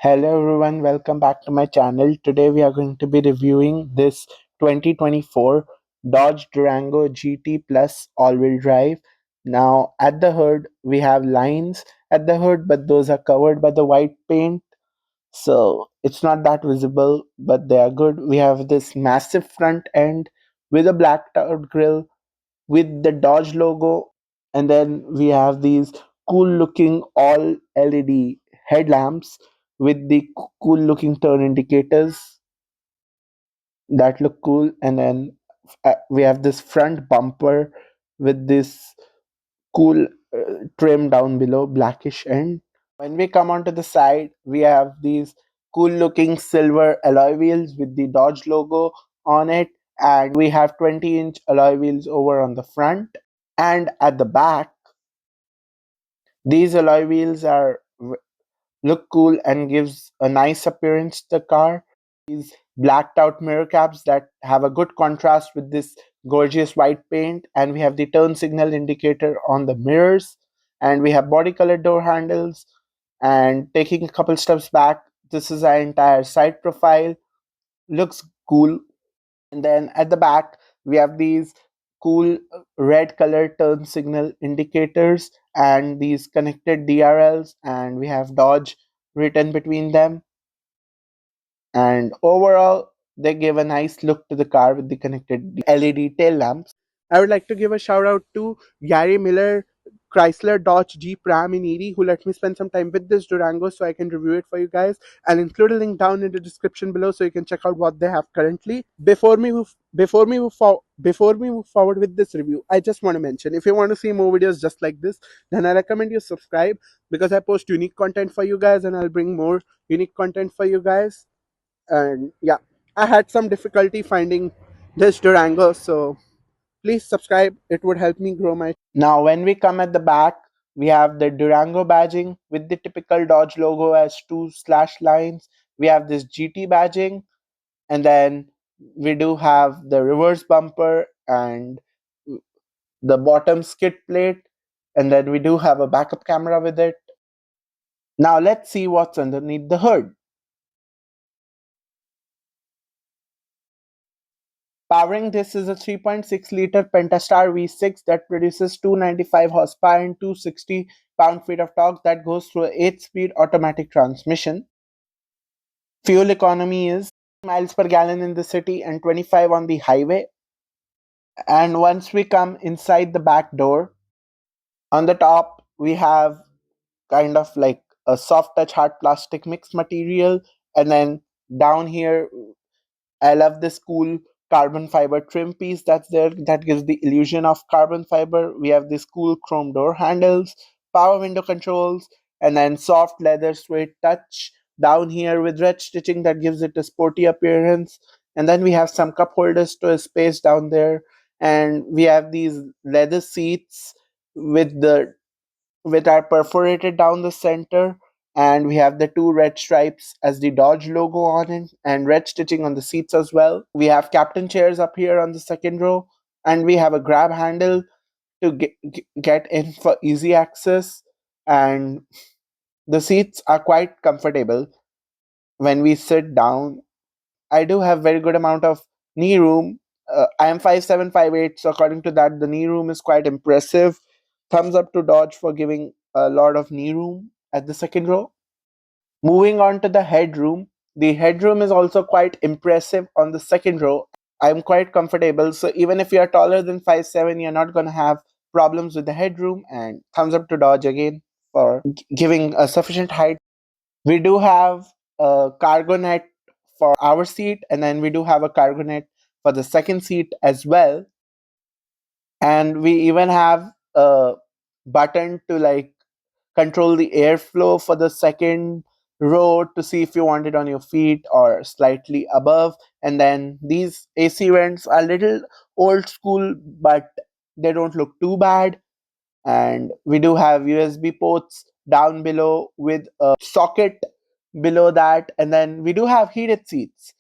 Hello everyone, welcome back to my channel. Today we are going to be reviewing this 2024 Dodge Durango GT Plus all-wheel drive. Now at the hood we have lines at the hood, but those are covered by the white paint, so it's not that visible, but they are good. We have this massive front end with a blacked out grille with the Dodge logo, and then we have these cool looking all LED headlamps with the cool looking turn indicators that look cool, and then we have this front bumper with this cool trim down below, blackish end. When we come onto the side, we have these cool looking silver alloy wheels with the Dodge logo on it, and we have 20-inch alloy wheels over on the front. And at the back, these alloy wheels look cool and gives a nice appearance to the car. These blacked out mirror caps that have a good contrast with this gorgeous white paint, and we have the turn signal indicator on the mirrors, and we have body colored door handles. And taking a couple steps back, this is our entire side profile. Looks cool. And then at the back, we have these cool red color turn signal indicators and these connected DRLs, and we have Dodge written between them. And overall, they give a nice look to the car with the connected LED tail lamps. I would like to give a shout out to Gary Miller, Chrysler Dodge Jeep Ram in Erie, who let me spend some time with this Durango so I can review it for you guys. I'll include a link down in the description below so you can check out what they have currently. Before we move forward with this review, I just want to mention, if you want to see more videos just like this, then I recommend you subscribe, because I post unique content for you guys and I'll bring more unique content for you guys. And yeah, I had some difficulty finding this Durango, so please subscribe. It would help me grow my. Now, when we come at the back, we have the Durango badging with the typical Dodge logo as two slash lines. We have this GT badging, and then we do have the reverse bumper and the bottom skid plate, and then we do have a backup camera with it. Now, let's see what's underneath the hood. Powering this is a 3.6-liter Pentastar V6 that produces 295 horsepower and 260 pound-feet of torque that goes through an 8-speed automatic transmission. Fuel economy is miles per gallon in the city and 25 on the highway. And once we come inside the back door, on the top we have kind of like a soft touch hard plastic mixed material, and then down here I love this cool carbon fiber trim piece that's there that gives the illusion of carbon fiber. We have these cool chrome door handles, power window controls, and then soft leather suede touch down here with red stitching that gives it a sporty appearance. And then we have some cup holders to a space down there, and we have these leather seats with the with are perforated down the center, and we have the two red stripes as the Dodge logo on it and red stitching on the seats as well. We have captain chairs up here on the second row, and we have a grab handle to get in for easy access, and the seats are quite comfortable when we sit down. I do have very good amount of knee room. I am 5'7", 5'8", so according to that, the knee room is quite impressive. Thumbs up to Dodge for giving a lot of knee room at the second row. Moving on to the headroom is also quite impressive on the second row. I'm quite comfortable, so even if you are taller than 5'7", you're not going to have problems with the headroom. And thumbs up to Dodge again for giving a sufficient height. We do have a cargo net for our seat, and then we do have a cargo net for the second seat as well. And we even have a button to like control the airflow for the second row to see if you want it on your feet or slightly above. And then these AC vents are a little old school, but they don't look too bad. And we do have USB ports down below with a socket below that, and then we do have heated seats.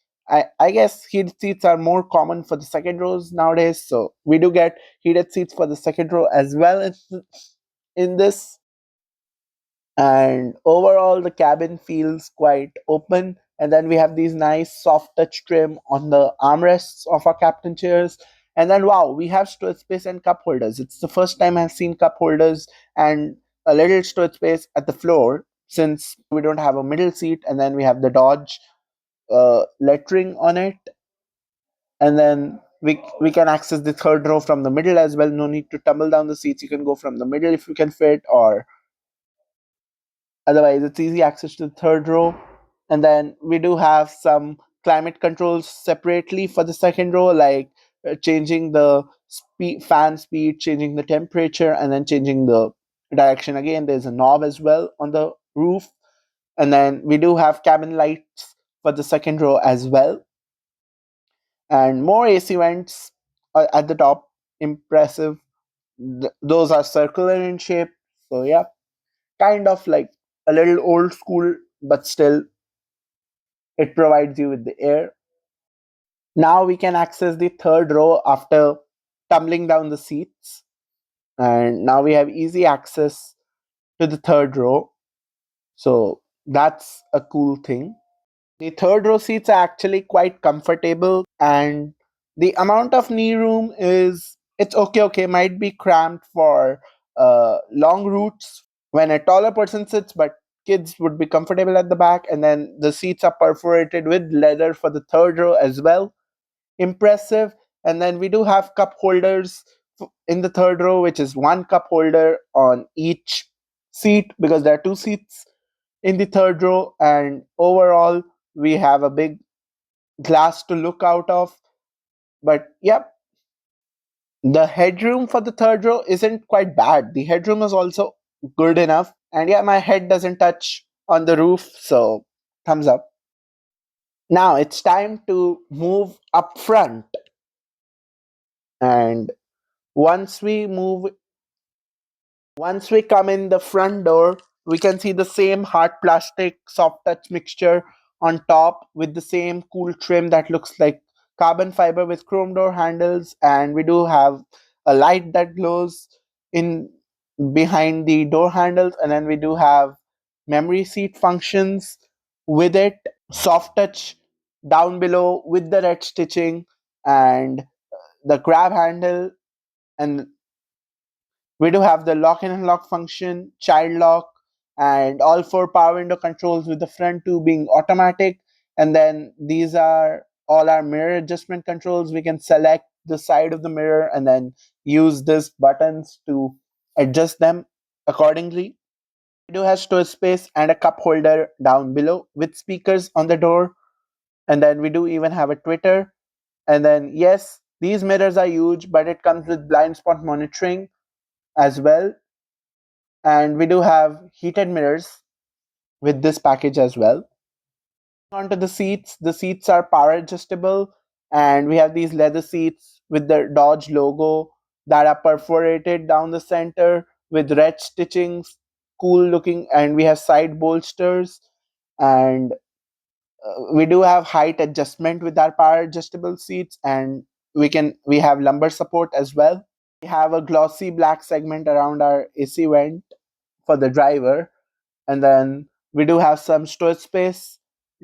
I guess heated seats are more common for the second rows nowadays, so we do get heated seats for the second row as well in this. And overall the cabin feels quite open, and then we have these nice soft touch trim on the armrests of our captain chairs. And then wow, we have storage space and cup holders. It's the first time I've seen cup holders and a little storage space at the floor, since we don't have a middle seat. And then we have the Dodge lettering on it. And then we can access the third row from the middle as well. No need to tumble down the seats, you can go from the middle if you can fit, or otherwise it's easy access to the third row. And then we do have some climate controls separately for the second row, like changing the fan speed, changing the temperature, and then changing the direction. Again, there's a knob as well on the roof. And then we do have cabin lights for the second row as well, and more AC vents at the top. Impressive. Those are circular in shape. So yeah, kind of like a little old school, but still it provides you with the air. Now we can access the third row after tumbling down the seats, and now we have easy access to the third row. So that's a cool thing. The third row seats are actually quite comfortable, and the amount of knee room is, it's okay. Okay, might be cramped for long routes when a taller person sits, but kids would be comfortable at the back. And then the seats are perforated with leather for the third row as well. Impressive. And then we do have cup holders in the third row, which is one cup holder on each seat, because there are two seats in the third row. And overall we have a big glass to look out of. But yep, the headroom for the third row isn't quite bad. The headroom is also good enough. And yeah, my head doesn't touch on the roof, so thumbs up. Now it's time to move up front. And once we move once we come in the front door, we can see the same hard plastic soft touch mixture on top with the same cool trim that looks like carbon fiber with chrome door handles. And we do have a light that glows in behind the door handles. And then we do have memory seat functions with it, soft touch down below with the red stitching, and the grab handle. And we do have the lock and unlock function, child lock, and all four power window controls, with the front two being automatic. And then these are all our mirror adjustment controls. We can select the side of the mirror and then use these buttons to adjust them accordingly. We do have storage space and a cup holder down below with speakers on the door. And then we do even have a Twitter. And then, yes, these mirrors are huge, but it comes with blind spot monitoring as well. And we do have heated mirrors with this package as well. Onto the seats are power adjustable, and we have these leather seats with the Dodge logo that are perforated down the center with red stitchings, cool looking. And we have side bolsters, and we do have height adjustment with our power adjustable seats. And we have lumbar support as well. We have a glossy black segment around our AC vent for the driver. And then we do have some storage space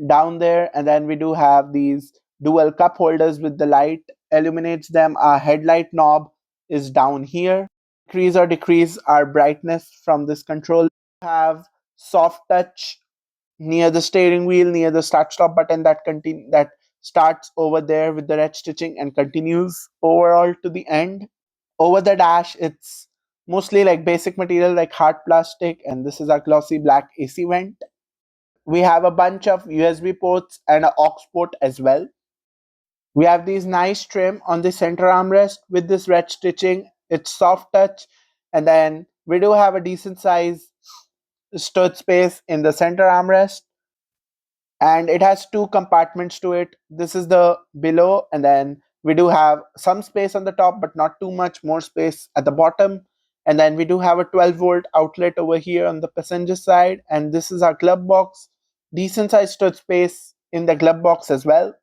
down there. And then we do have these dual cup holders with the light illuminates them. Our headlight knob is down here. Increase or decrease our brightness from this control. We have soft touch near the steering wheel, near the start stop button, that starts over there with the red stitching and continues overall to the end. Over the dash, it's mostly like basic material like hard plastic, and this is our glossy black AC vent. We have a bunch of USB ports and an aux port as well. We have these nice trim on the center armrest with this red stitching. It's soft touch. And then we do have a decent size storage space in the center armrest, and it has two compartments to it. This is the below, and then we do have some space on the top, but not too much more space at the bottom. And then we do have a 12-volt outlet over here on the passenger side, and this is our glove box. Decent sized storage space in the glove box as well.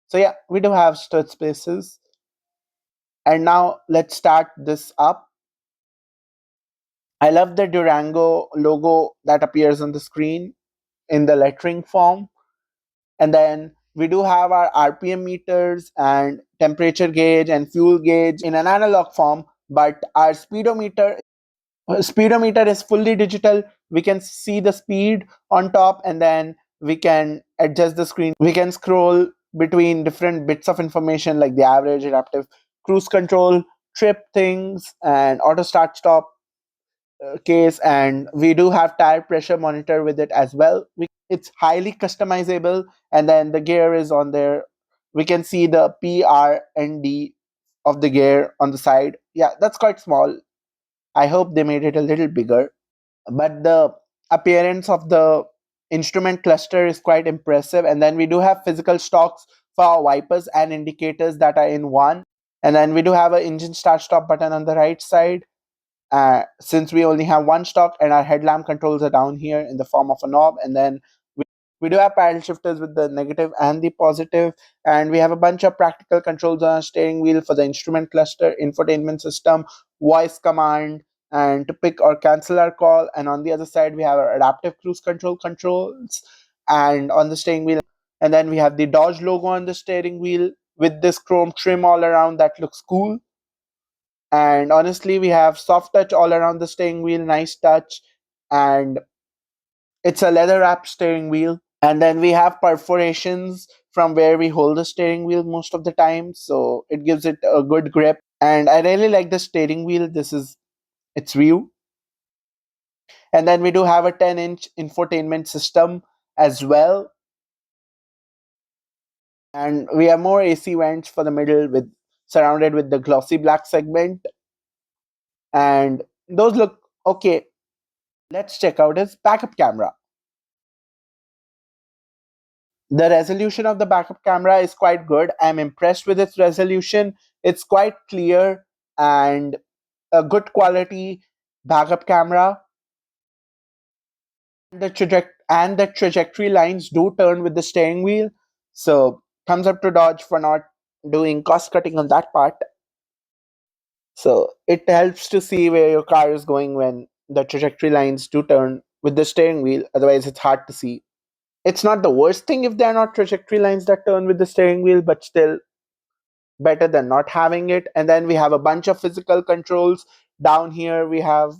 So yeah, we do have storage spaces. And now let's start this up. I love the Durango logo that appears on the screen in the lettering form. And then we do have our RPM meters and temperature gauge and fuel gauge in an analog form, but our speedometer is fully digital. We can see the speed on top, and then we can adjust the screen. We can scroll between different bits of information like the average, adaptive cruise control, trip things, and auto start stop case. And we do have tire pressure monitor with it as well. It's highly customizable, and then the gear is on there. We can see the P, R, and D of the gear on the side. Yeah, that's quite small. I hope they made it a little bigger, but the appearance of the instrument cluster is quite impressive. And then we do have physical stocks for our wipers and indicators that are in one. And then we do have an engine start stop button on the right side, since we only have one stock, and our headlamp controls are down here in the form of a knob. And then we do have paddle shifters with the negative and the positive, and we have a bunch of practical controls on our steering wheel for the instrument cluster, infotainment system, voice command, and to pick or cancel our call. And on the other side, we have our adaptive cruise control controls and on the steering wheel. And then we have the Dodge logo on the steering wheel with this chrome trim all around that looks cool. And honestly, we have soft touch all around the steering wheel, nice touch, and it's a leather wrapped steering wheel. And then we have perforations from where we hold the steering wheel most of the time, so it gives it a good grip. And I really like the steering wheel. This is its view. And then we do have a 10-inch infotainment system as well, and we have more AC vents for the middle with surrounded with the glossy black segment, and those look okay. Let's check out its backup camera. The resolution of the backup camera is quite good. I'm impressed with its resolution. It's quite clear and a good quality backup camera. The trajectory lines do turn with the steering wheel. So thumbs up to Dodge for not doing cost cutting on that part. So it helps to see where your car is going when the trajectory lines do turn with the steering wheel. Otherwise, it's hard to see. It's not the worst thing if there are not trajectory lines that turn with the steering wheel, but still better than not having it. And then we have a bunch of physical controls. Down here, we have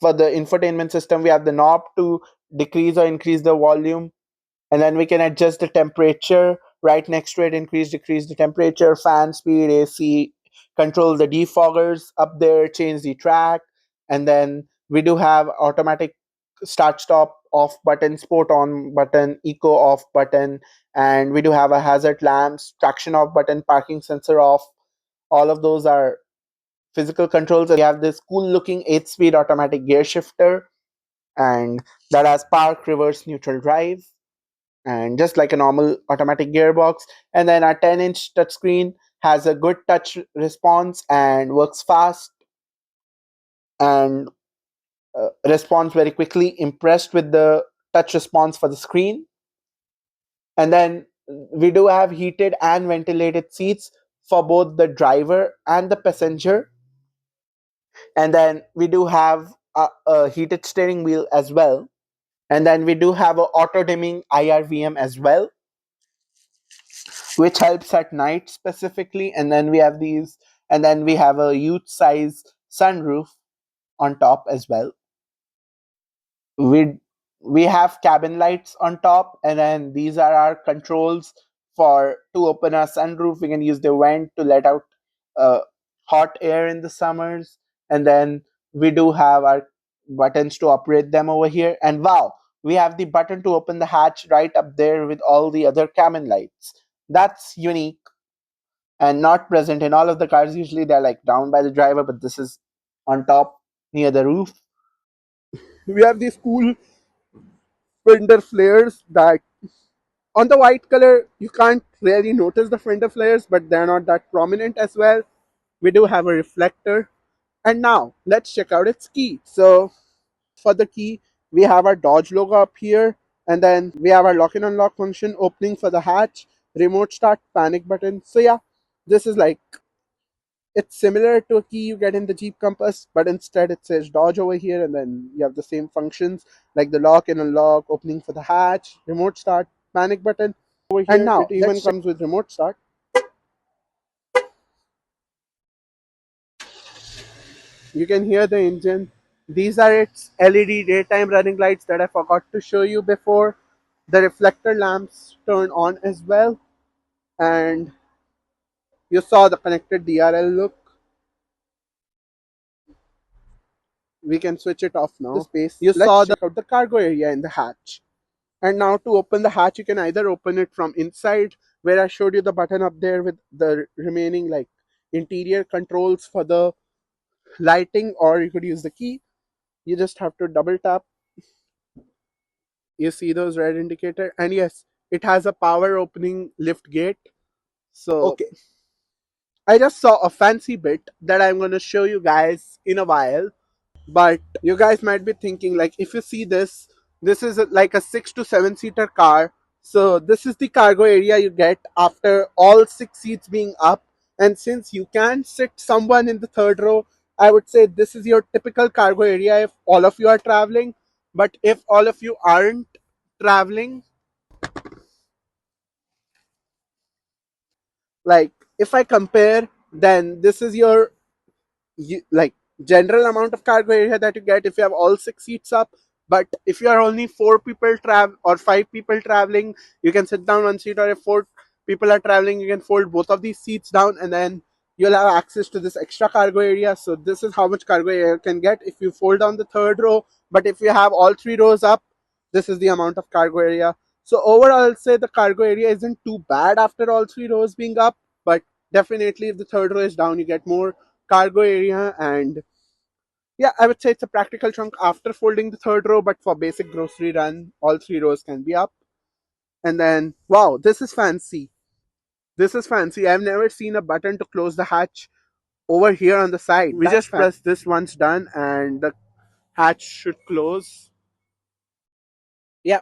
for the infotainment system, we have the knob to decrease or increase the volume. And then we can adjust the temperature right next to it, increase, decrease the temperature, fan speed, AC, control the defoggers up there, change the track. And then we do have automatic start stop off button, sport on button, eco off button, and we do have a hazard lamps, traction off button, parking sensor off. All of those are physical controls. And we have this cool looking 8-speed automatic gear shifter, and that has park, reverse, neutral drive, and just like a normal automatic gearbox. And then our 10-inch touchscreen has a good touch response and works fast and responds very quickly. Impressed with the touch response for the screen. And then we do have heated and ventilated seats for both the driver and the passenger. And then we do have a heated steering wheel as well. And then we do have a auto dimming IRVM as well, which helps at night specifically. And then we have these, and then we have a youth size sunroof on top as well. We we have cabin lights on top, and then these are our controls for to open our sunroof. We can use the vent to let out uh, hot air in the summers. And then we do have our buttons to operate them over here. And wow, we have the button to open the hatch right up there with all the other cabin lights. That's unique and not present in all of the cars. Usually they're like down by the driver, but this is on top near the roof. We have these cool fender flares that on the white color you can't really notice the fender flares, but they're not that prominent as well. We do have a reflector. And now let's check out its key. So for the key, we have our Dodge logo up here, and then we have our lock and unlock function, opening for the hatch, remote start, panic button. So yeah, this is like It's similar to a key you get in the Jeep Compass, but instead it says Dodge over here, and then you have the same functions like the lock and unlock, opening for the hatch, remote start, panic button. Over here, and now it even comes with remote start. You can hear the engine. These are its LED daytime running lights that I forgot to show you before. The reflector lamps turn on as well, and you saw the connected DRL look. We can switch it off now. The space. You saw check out the cargo area in the hatch. And now to open the hatch, you can either open it from inside, where I showed you the button up there with the remaining like interior controls for the lighting, or you could use the key. You just have to double tap. You see those red indicator, and yes, it has a power opening lift gate. So okay, I just saw a fancy bit that I'm going to show you guys in a while. But you guys might be thinking, like, if you see this, this is like a 6 to 7 seater car. So this is the cargo area you get after all 6 seats being up. And since you can sit someone in the third row, I would say this is your typical cargo area if all of you are traveling. But if all of you aren't traveling, like if I compare, then this is your like general amount of cargo area that you get if you have all 6 seats up. But if you are only 4 people travel or 5 people traveling, you can sit down one seat, or if 4 people are traveling, you can fold both of these seats down, and then you'll have access to this extra cargo area. So this is how much cargo area you can get if you fold down the third row. But if you have all 3 rows up, this is the amount of cargo area. So overall, I'll say the cargo area isn't too bad after all 3 rows being up, but definitely if the third row is down, you get more cargo area. And yeah, I would say it's a practical trunk after folding the third row, but for basic grocery run, all 3 rows can be up. And then, wow, this is fancy. This is fancy. I've never seen a button to close the hatch over here on the side. We just press this once done, and the hatch should close. Yeah,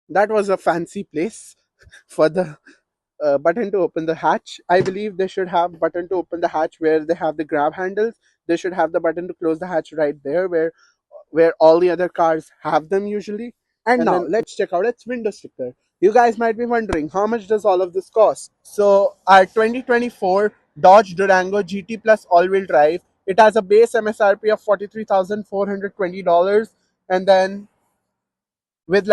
that was a fancy place for the button to open the hatch. I believe they should have button to open the hatch where they have the grab handles. They should have the button to close the hatch right there where all the other cars have them usually. And now let's check out its window sticker. You guys might be wondering, how much does all of this cost? So our 2024 Dodge Durango GT Plus all-wheel drive, it has a base MSRP of $43,420, and then with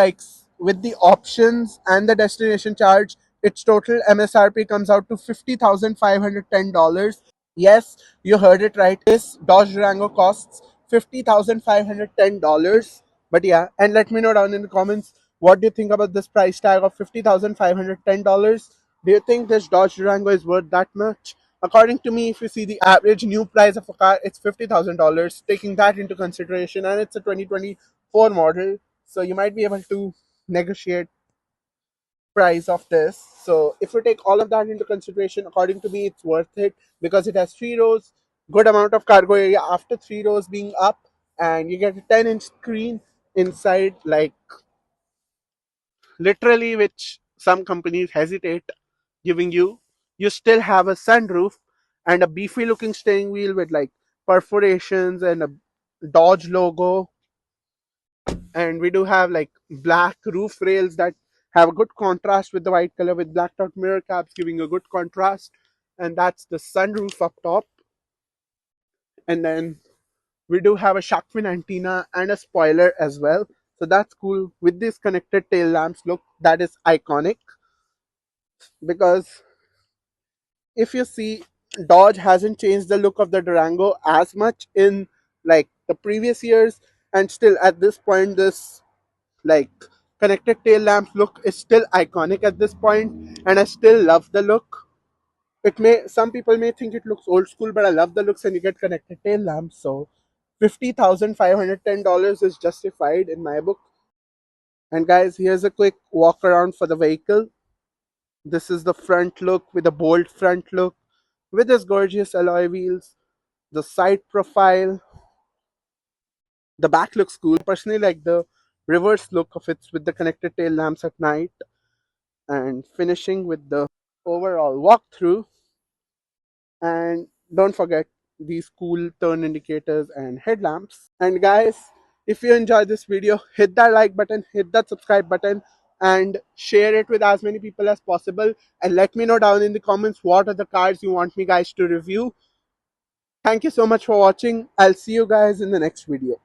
with the options and the destination charge, its total MSRP comes out to $50,510. Yes, you heard it right. This Dodge Durango costs $50,510. But yeah, and let me know down in the comments, what do you think about this price tag of $50,510? Do you think this Dodge Durango is worth that much? According to me, if you see the average new price of a car, it's $50,000. Taking that into consideration, and it's a 2024 model, so you might be able to negotiate price of this. So if you take all of that into consideration, according to me, it's worth it because it has 3 rows, good amount of cargo area after 3 rows being up, and you get a 10-inch screen inside, like literally, which some companies hesitate giving you. You still have a sunroof and a beefy looking steering wheel with like perforations and a Dodge logo, and we do have like black roof rails that have a good contrast with the white color, with blacked out mirror caps giving a good contrast. And that's the sunroof up top. And then we do have a shark fin antenna and a spoiler as well, so that's cool. With these connected tail lamps, look, that is iconic. Because if you see, Dodge hasn't changed the look of the Durango as much in like the previous years, and still at this point, this like connected tail lamps look is still iconic at this point, and I still love the look. It may, some people may think it looks old school, but I love the looks, and you get connected tail lamps, so $50,510 is justified in my book. And guys, here's a quick walk around for the vehicle. This is the front look with a bold front look with its gorgeous alloy wheels, the side profile. The back looks cool. Personally, like the reverse look of it with the connected tail lamps at night, and finishing with the overall walkthrough. And don't forget these cool turn indicators and headlamps. And guys, if you enjoyed this video, hit that like button, hit that subscribe button, and share it with as many people as possible. And let me know down in the comments what are the cars you want me guys to review. Thank you so much for watching. I'll see you guys in the next video.